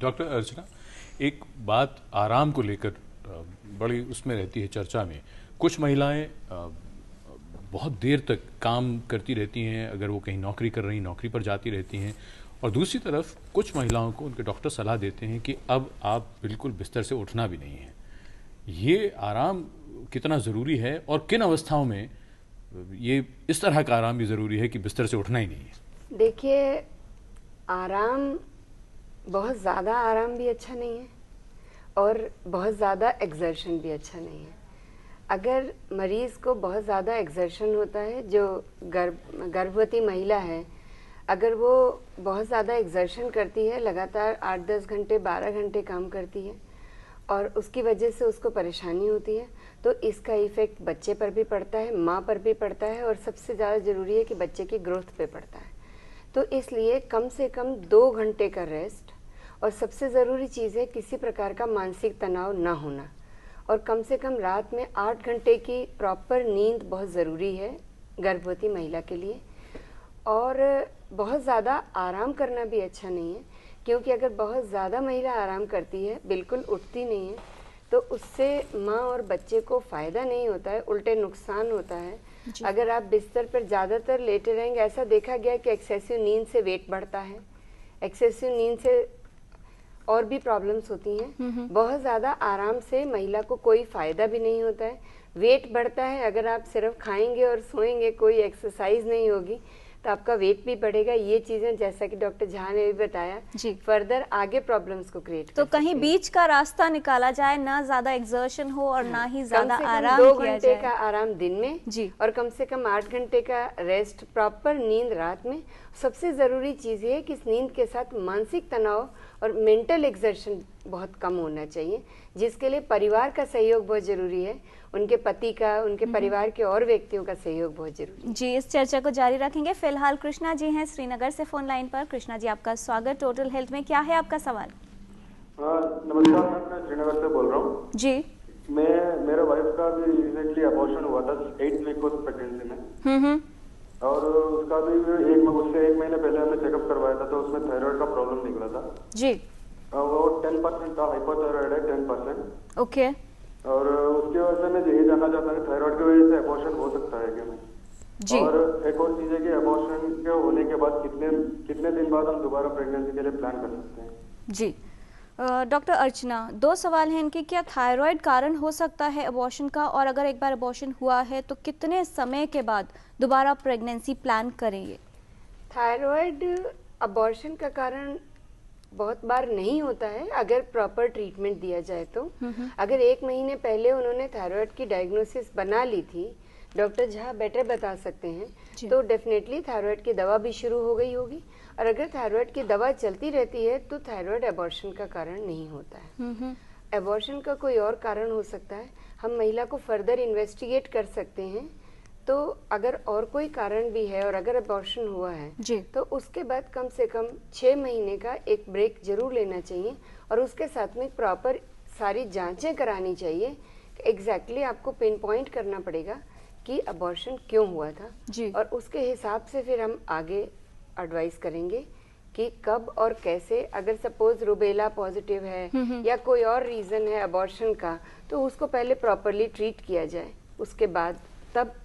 Doctor अर्चना, एक बात आराम को लेकर बड़ी उसमें रहती है चर्चा में। कुछ महिलाएं बहुत देर तक काम करती रहती हैं, अगर वो कहीं नौकरी कर रही नौकरी पर जाती रहती हैं, और दूसरी तरफ कुछ महिलाओं को उनके डॉक्टर सलाह देते हैं कि अब आप बिल्कुल बिस्तर से उठना भी नहीं है। ये आराम कितना ज़रूरी है और किन अवस्थाओं में ये इस तरह का आराम भी ज़रूरी है कि बिस्तर से उठना ही नहीं है? देखिए, आराम, बहुत ज़्यादा आराम भी अच्छा नहीं है और बहुत ज़्यादा एक्सर्शन भी अच्छा नहीं है। अगर मरीज़ को बहुत ज़्यादा एक्सर्शन होता है, जो गर्भवती महिला है, अगर वो बहुत ज़्यादा एक्सर्शन करती है, लगातार 8-10 घंटे 12 घंटे काम करती है और उसकी वजह से उसको परेशानी होती है, तो इसका इफ़ेक्ट बच्चे पर भी पड़ता है, माँ पर भी पड़ता है और सबसे ज़्यादा ज़रूरी है कि बच्चे की ग्रोथ पे पड़ता है। तो इसलिए कम से कम 2 घंटे का रेस्ट, और सबसे ज़रूरी चीज़ है किसी प्रकार का मानसिक तनाव ना होना, और कम से कम रात में 8 घंटे की प्रॉपर नींद बहुत ज़रूरी है गर्भवती महिला के लिए। और बहुत ज़्यादा आराम करना भी अच्छा नहीं है, क्योंकि अगर बहुत ज़्यादा महिला आराम करती है, बिल्कुल उठती नहीं है, तो उससे माँ और बच्चे को फ़ायदा नहीं होता है, उल्टे नुकसान होता है। अगर आप बिस्तर पर ज़्यादातर लेटे रहेंगे, ऐसा देखा गया कि एक्सेसिव नींद से वेट बढ़ता है, एक्सेसिव नींद से और भी प्रॉब्लम्स होती हैं। बहुत ज़्यादा आराम से महिला को कोई फ़ायदा भी नहीं होता है, वेट बढ़ता है। अगर आप सिर्फ खाएंगे और सोएंगे, कोई एक्सरसाइज नहीं होगी, तो आपका वेट भी बढ़ेगा। ये चीज़ें, जैसा कि डॉक्टर झा ने भी बताया, फर्दर आगे प्रॉब्लम्स को क्रिएट कर तो कहीं बीच का रास्ता निकाला जाए, ना ज़्यादा एक्सर्शन हो और ना ही ज़्यादा आराम 2 किया घंटे जाए। का आराम दिन में जी। और कम से कम 8 घंटे का रेस्ट, प्रॉपर नींद रात में। सबसे ज़रूरी चीज़ ये है कि इस नींद के साथ मानसिक तनाव और मेंटल एक्सर्शन बहुत कम होना चाहिए, जिसके लिए परिवार का सहयोग बहुत ज़रूरी है, उनके पति का, उनके परिवार के और व्यक्तियों का सहयोग बहुत जरूरी है। जी, इस चर्चा को जारी रखेंगे। फिलहाल कृष्णा जी हैं श्रीनगर से फोन लाइन पर। कृष्णा जी, आपका स्वागत टोटल हेल्थ में। क्या है आपका सवाल? नमस्कार, मैं श्रीनगर से बोल रहा हूँ जी। मेरे वाइफ का भी रिसेंटली अबॉर्शन हुआ था 8 वीक ऑफ प्रेगनेंसी में, और उसका भी उससे 1 महीने पहले हमने चेकअप करवाया था, तो उसमें थायराइड का प्रॉब्लम निकला था जी। वो 10% था, हाइपोथायराइड है 10%। ओके। और उसकी वजह से मैं यही जानना चाहता हूँ, थायराइड की वजह से अबॉर्शन हो सकता है क्या? जी। और एक और चीज है कि अबॉर्शन के होने के बाद कितने दिन बाद हम दोबारा प्रेगनेंसी के लिए प्लान कर सकते हैं? जी, डॉक्टर अर्चना, 2 सवाल हैं इनके। क्या थायराइड कारण हो सकता है अबॉर्शन का, और अगर एक बार अबॉर्शन हुआ है तो कितने समय के बाद दोबारा प्रेगनेंसी प्लान करेंगे? थायराइड अबॉर्शन का कारण बहुत बार नहीं होता है, अगर प्रॉपर ट्रीटमेंट दिया जाए तो। अगर 1 महीने पहले उन्होंने थायराइड की डायग्नोसिस बना ली थी, डॉक्टर झा बेटर बता सकते हैं, तो डेफिनेटली थायराइड की दवा भी शुरू हो गई होगी। और अगर थायराइड की दवा चलती रहती है तो थायराइड अबॉर्शन का कारण नहीं होता है। अबॉर्शन का कोई और कारण हो सकता है, हम महिला को फर्दर इन्वेस्टिगेट कर सकते हैं। तो अगर और कोई कारण भी है और अगर अबॉर्शन हुआ है तो उसके बाद कम से कम 6 महीने का एक ब्रेक जरूर लेना चाहिए, और उसके साथ में प्रॉपर सारी जांचें करानी चाहिए। एग्जैक्टली आपको पिन पॉइंट करना पड़ेगा कि अबॉर्शन क्यों हुआ था, और उसके हिसाब से फिर हम आगे एडवाइस करेंगे कि कब और कैसे। अगर सपोज रुबेला पॉजिटिव है या कोई और रीजन है अबॉर्शन का, तो उसको पहले प्रॉपरली ट्रीट किया जाए, उसके बाद तब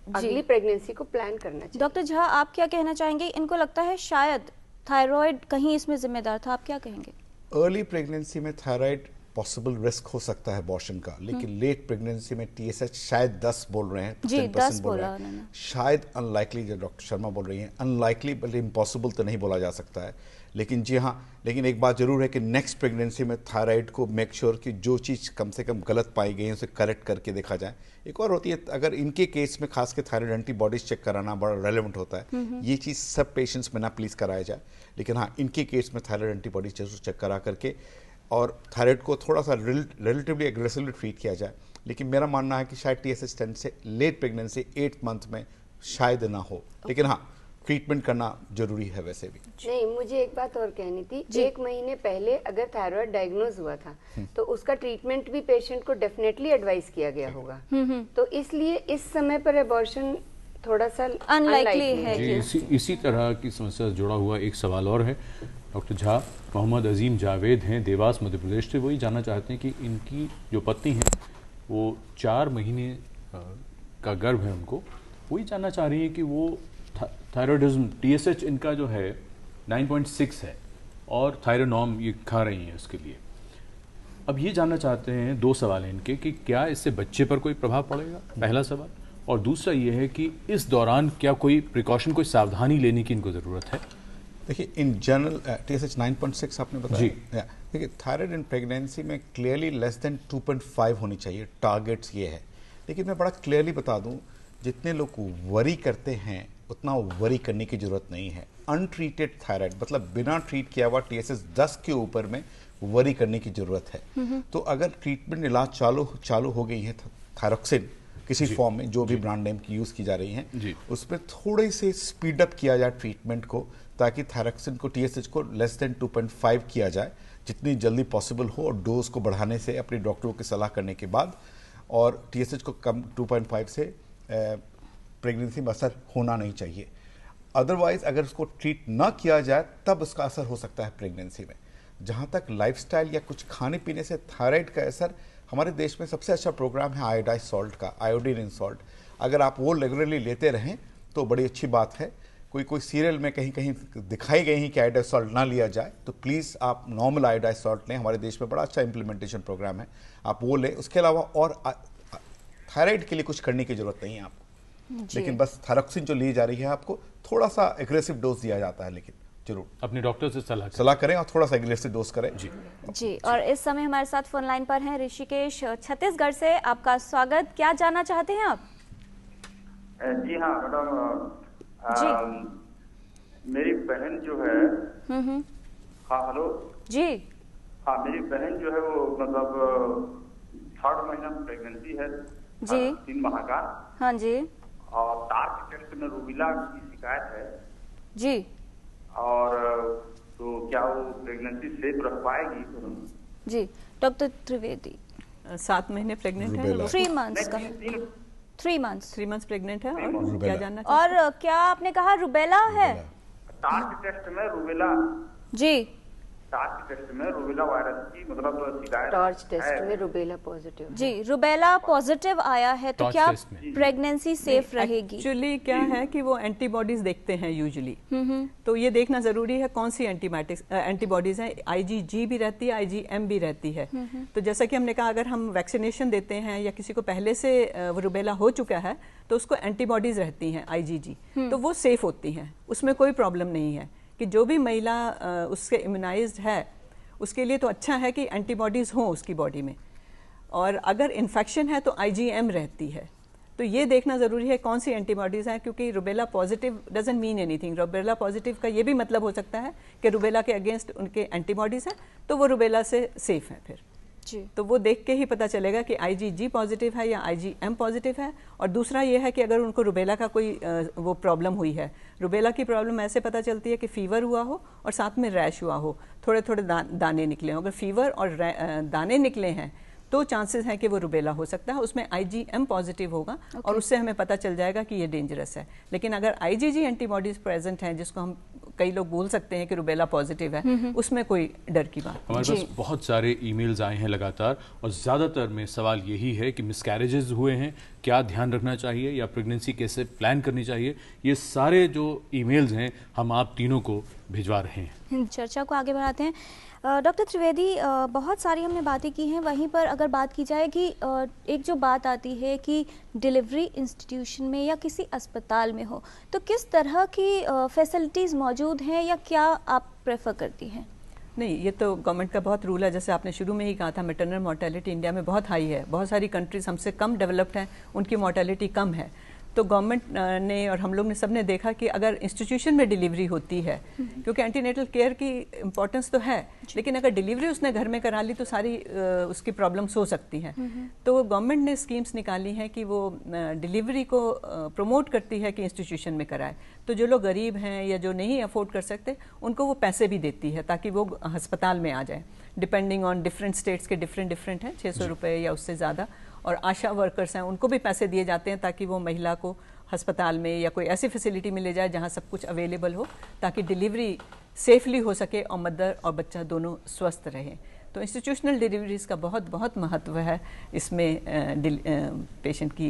अगली प्रेगनेंसी को प्लान करना चाहिए। डॉक्टर झा, आप क्या कहना चाहेंगे? इनको लगता है शायद थायराइड कहीं इसमें जिम्मेदार था, आप क्या कहेंगे? अर्ली प्रेगनेंसी में थायराइड पॉसिबल रिस्क हो सकता है अबॉर्शन का, लेकिन लेट प्रेगनेंसी में TSH शायद 10 बोल रहे हैं, 10% बोल रहे हैं, शायद अनलाइकली, जो डॉक्टर शर्मा बोल रही हैं अनलाइकली, बल्कि इम्पॉसिबल तो नहीं बोला जा सकता है। लेकिन जी हाँ, लेकिन एक बात जरूर है कि नेक्स्ट प्रेगनेंसी में थायराइड को मेक श्योर कि जो चीज़ कम से कम गलत पाई गई है उसे करेक्ट करके देखा जाए। एक और होती है, अगर इनके केस में खास के थायराइड एंटीबॉडीज चेक कराना बड़ा रेलेवेंट होता है। ये चीज़ सब पेशेंट्स में ना प्लीज़ कराया जाए, लेकिन हाँ, इनके केस में थायराइड एंटीबॉडीज जरूर चेक करा करके और थायराइड को थोड़ा सा रिलेटिवली एग्रेसिवली ट्रीट किया जाए। लेकिन मेरा मानना है कि शायद TSH 10 से लेट प्रेगनेंसी 8 मंथ में शायद ना हो, लेकिन हाँ, ट्रीटमेंट करना जरूरी है वैसे भी। नहीं, मुझे एक बात और कहनी थी। 1 महीने पहले अगर थायराइड डायग्नोज हुआ था तो उसका ट्रीटमेंट भी पेशेंट को डेफिनेटली एडवाइस किया गया होगा, तो इसलिए इस समय पर अबॉर्शन थोड़ा सा अनलाइकली है। जी, इसी तरह की समस्या से जुड़ा हुआ एक सवाल और है। डॉक्टर झा मोहम्मद अजीम जावेद हैं, देवास मध्य प्रदेश से। वही जानना चाहते हैं कि इनकी जो पत्नी है वो 4 महीने का गर्भ है उनको, वही जानना चाह रही है कि वो थायराइडिज्म TSH इनका जो है 9.6 है और थायरोनॉम ये खा रही हैं उसके लिए। अब ये जानना चाहते हैं, 2 सवाल हैं इनके कि क्या इससे बच्चे पर कोई प्रभाव पड़ेगा, पहला सवाल, और दूसरा ये है कि इस दौरान क्या कोई प्रिकॉशन, कोई सावधानी लेने की इनको ज़रूरत है। देखिए इन जनरल TSH 9.6 आपने बताया जी। देखिए थायराइड इन प्रेगनेंसी में क्लियरली लेस देन 2.5 होनी चाहिए, टारगेट्स ये है। लेकिन मैं बड़ा क्लियरली बता दूं, जितने लोग वरी करते हैं उतना वरी करने की जरूरत नहीं है। अनट्रीटेड थायराइड मतलब बिना ट्रीट किया हुआ TSH 10 के ऊपर में वरी करने की जरूरत है। तो अगर ट्रीटमेंट इलाज चालू हो गई है थायरोक्सिन किसी फॉर्म में, जो भी ब्रांड नेम की यूज की जा रही है, उसमें थोड़े से स्पीड अप किया जाए ट्रीटमेंट को, ताकि थायरोक्सिन को TSH को लेस देन 2.5 किया जाए जितनी जल्दी पॉसिबल हो, और डोज को बढ़ाने से अपने डॉक्टरों की सलाह करने के बाद, और TSH को कम 2.5 से प्रेगनेंसी में असर होना नहीं चाहिए। अदरवाइज अगर उसको ट्रीट ना किया जाए तब उसका असर हो सकता है प्रेगनेंसी में। जहाँ तक लाइफस्टाइल या कुछ खाने पीने से थायराइड का असर, हमारे देश में सबसे अच्छा प्रोग्राम है आयोडाइज सॉल्ट का, आयोडीन इन सॉल्ट। अगर आप वो रेगुलरली लेते रहें तो बड़ी अच्छी बात है। कोई सीरियल में कहीं कहीं दिखाई गई है कि आयोडाइज सॉल्ट ना लिया जाए, तो प्लीज़ आप नॉर्मल आयोडाइज सॉल्ट लें। हमारे देश में बड़ा अच्छा इम्प्लीमेंटेशन प्रोग्राम है, आप वो लें। उसके अलावा और थायराइड के लिए कुछ करने की जरूरत नहीं है आपको, लेकिन बस थायरोक्सिन जो ली जा रही है आपको थोड़ा सा एग्रेसिव डोज दिया जाता है, लेकिन जरूर अपने डॉक्टर से सलाह करें और थोड़ा सा एग्रेसिव डोज करें। जी। और इस समय हमारे साथ फोन लाइन पर हैं ऋषिकेश छत्तीसगढ़ से। आपका स्वागत, क्या जानना चाहते हैं आप? जी हाँ मैडम, मेरी बहन जो है, हाँ हेलो जी, हाँ मेरी बहन जो है वो मतलब 3rd महीना प्रेगनेंसी है जी, 3 माह का। हाँ जी, और टार्च टेस्ट में रूबेला की शिकायत है जी, और तो क्या वो प्रेगनेंसी सेफ रह पाएगी? जी डॉक्टर त्रिवेदी। 7 महीने प्रेग्नेंट है, 3 मंथ्स का, 3 मंथ्स प्रेग्नेंट है। और क्या जानना और क्या आपने कहा, रुबेला है? टार्च टेस्ट में रूबेला, जी, टार्च टेस्ट में रूबेला वायरस की मतलब शिकायत, टॉर्च टेस्ट में रूबेला पॉजिटिव, जी रुबेला पॉजिटिव आया है, तो क्या प्रेगनेंसी सेफ रहेगी? एक्चुअली क्या है कि वो एंटीबॉडीज देखते हैं यूजुअली, तो ये देखना जरूरी है कौन सी एंटीबॉडीज हैं। IgG भी रहती है, IgM भी रहती है। तो जैसा कि हमने कहा, अगर हम वैक्सीनेशन देते हैं या किसी को पहले से रूबेला हो चुका है तो उसको एंटीबॉडीज रहती हैं IgG, तो वो सेफ होती हैं, उसमें कोई प्रॉब्लम नहीं है। कि जो भी महिला उससे इम्यूनाइज्ड है उसके लिए तो अच्छा है कि एंटीबॉडीज़ हों उसकी बॉडी में, और अगर इन्फेक्शन है तो IgM रहती है। तो ये देखना ज़रूरी है कौन सी एंटीबॉडीज़ हैं, क्योंकि rubella positive doesn't mean anything. Rubella positive का ये भी मतलब हो सकता है कि रूबेला के अगेंस्ट उनके एंटीबॉडीज़ हैं, तो वो रूबेला से सेफ हैं फिर। तो वो देख के ही पता चलेगा कि IgG पॉजिटिव है या IgM पॉजिटिव है। और दूसरा ये है कि अगर उनको रूबेला का कोई वो प्रॉब्लम हुई है, रूबेला की प्रॉब्लम ऐसे पता चलती है कि फीवर हुआ हो और साथ में रैश हुआ हो, थोड़े थोड़े दाने निकले हों। अगर फीवर और दाने निकले हैं तो चांसेस हैं कि वो रूबेला हो सकता है, उसमें IgM पॉजिटिव होगा और उससे हमें पता चल जाएगा कि ये डेंजरस है। लेकिन अगर IgG एंटीबॉडीज प्रेजेंट हैं, जिसको हम कई लोग बोल सकते हैं कि रूबेला पॉजिटिव है, उसमें कोई डर की बात। हमारे पास बहुत सारे ईमेल्स आए हैं लगातार, और ज़्यादातर में सवाल यही है कि मिसकैरेजेस हुए हैं, क्या ध्यान रखना चाहिए, या प्रेगनेंसी कैसे प्लान करनी चाहिए। ये सारे जो ईमेल्स हैं हम आप तीनों को भिजवा रहे हैं। चर्चा को आगे बढ़ाते हैं। डॉक्टर त्रिवेदी, बहुत सारी हमने बातें की हैं, वहीं पर अगर बात की जाए कि एक जो बात आती है कि डिलीवरी इंस्टीट्यूशन में या किसी अस्पताल में हो, तो किस तरह की फैसिलिटीज़ मौजूद हैं या क्या आप प्रेफर करती हैं? नहीं, ये तो गवर्नमेंट का बहुत रूल है। जैसे आपने शुरू में ही कहा था, मैटरनल मोर्टेलिटी इंडिया में बहुत हाई है। बहुत सारी कंट्रीज हमसे कम डेवलप्ड हैं, उनकी मोर्टेलिटी कम है। तो गवर्नमेंट ने और हम लोग ने सबने देखा कि अगर इंस्टीट्यूशन में डिलीवरी होती है, क्योंकि एंटीनेटल केयर की इम्पोर्टेंस तो है, लेकिन अगर डिलीवरी उसने घर में करा ली तो सारी उसकी प्रॉब्लम्स हो सकती हैं। तो गवर्नमेंट ने स्कीम्स निकाली हैं कि वो डिलीवरी को प्रमोट करती है कि इंस्टीट्यूशन में कराए। तो जो लोग गरीब हैं या जो नहीं अफोर्ड कर सकते, उनको वो पैसे भी देती है ताकि वो अस्पताल में आ जाए। डिपेंडिंग ऑन डिफरेंट स्टेट्स के डिफरेंट हैं, 600 रुपये या उससे ज़्यादा। और आशा वर्कर्स हैं, उनको भी पैसे दिए जाते हैं ताकि वो महिला को अस्पताल में या कोई ऐसी फैसिलिटी में ले जाए जहाँ सब कुछ अवेलेबल हो, ताकि डिलीवरी सेफली हो सके और मदर और बच्चा दोनों स्वस्थ रहें। तो इंस्टीट्यूशनल डिलीवरीज का बहुत बहुत महत्व है इसमें पेशेंट की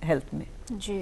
हेल्थ में। जी